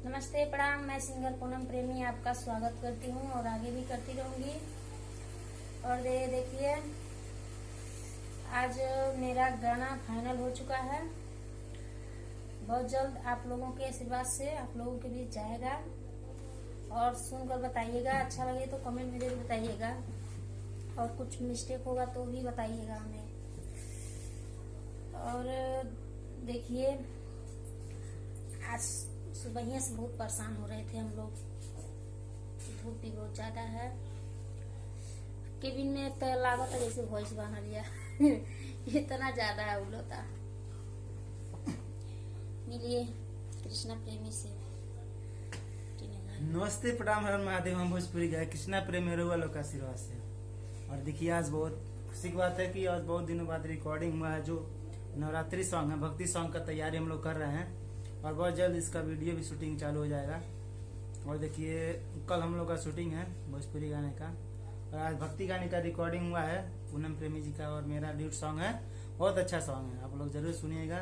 नमस्ते प्रणाम। मैं सिंगर पूनम प्रेमी आपका स्वागत करती हूँ और आगे भी करती रहूंगी। और देखिए आज मेरा गाना फाइनल हो चुका है। बहुत जल्द आप लोगों के आशीर्वाद से आप लोगों के बीच जाएगा और सुनकर बताइएगा। अच्छा लगे तो कमेंट में जरूर बताइएगा और कुछ मिस्टेक होगा तो भी बताइएगा हमें। और देखिए आज सुबह से बहुत परेशान हो रहे थे हम लोग। धूप भी बहुत ज्यादा है। केबिन में तो लागत है जैसे वॉइस बना लिया इतना ज्यादा है उलता। मिलिए कृष्णा प्रेमी से। नमस्ते प्रणाम हर महादेव। हम भोजपुरी गाय कृष्णा प्रेमी रउआ लोग का आशीर्वाद से। और देखिए आज बहुत खुशी की बात है कि आज बहुत दिनों बाद रिकॉर्डिंग हुआ है। जो नवरात्रि सॉन्ग है, भक्ति सॉन्ग का तैयारी हम लोग कर रहे हैं और बहुत जल्द इसका वीडियो भी शूटिंग चालू हो जाएगा। और देखिए कल हम लोग का शूटिंग है भोजपुरी गाने का और आज भक्ति गाने का रिकॉर्डिंग हुआ है पूनम प्रेमी जी का और मेरा ड्यूट सॉन्ग है। बहुत अच्छा सॉन्ग है, आप लोग जरूर सुनिएगा।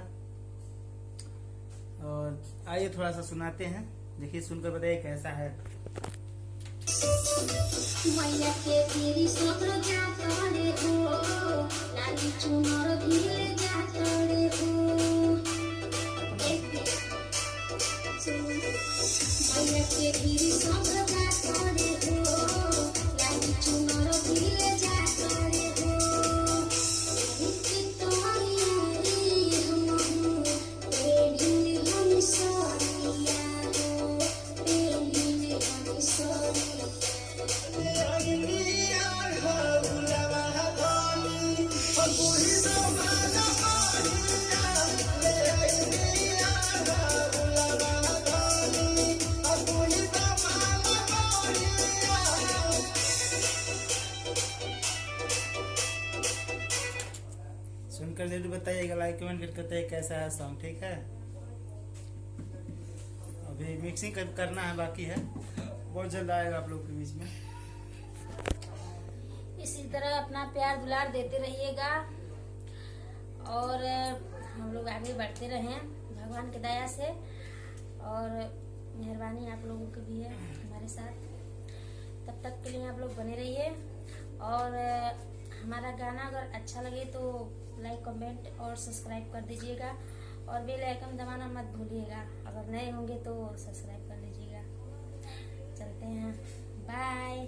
और आइए थोड़ा सा सुनाते हैं, देखिए सुनकर बताइए कैसा है। मैया के तेरी सोतर जातरे हो, लाली चुनर धीरे जातरे हो। मैया के तेरी सोतर जातरे हो, लाली चुनर धीरे जातरे हो। इतनी तो यारी हम तेरी हम सोनिया हो, तेरी हम सोनिया। सुनकर जरूर बताइएगा, लाइक कमेंट करके बताइए कैसा है सॉन्ग। ठीक है, अभी मिक्सिंग करना है बाकी है, बहुत जल्द आएगा आप लोग के बीच में। इसी तरह अपना प्यार दुलार देते रहिएगा और हम लोग आगे बढ़ते रहें भगवान की दया से। और मेहरबानी आप लोगों की भी है हमारे साथ। तब तक के लिए आप लोग बने रहिए और हमारा गाना अगर अच्छा लगे तो लाइक कमेंट और सब्सक्राइब कर दीजिएगा और बेल आइकन दबाना मत भूलिएगा। अगर नए होंगे तो सब्सक्राइब कर लीजिएगा। चलते हैं, बाय।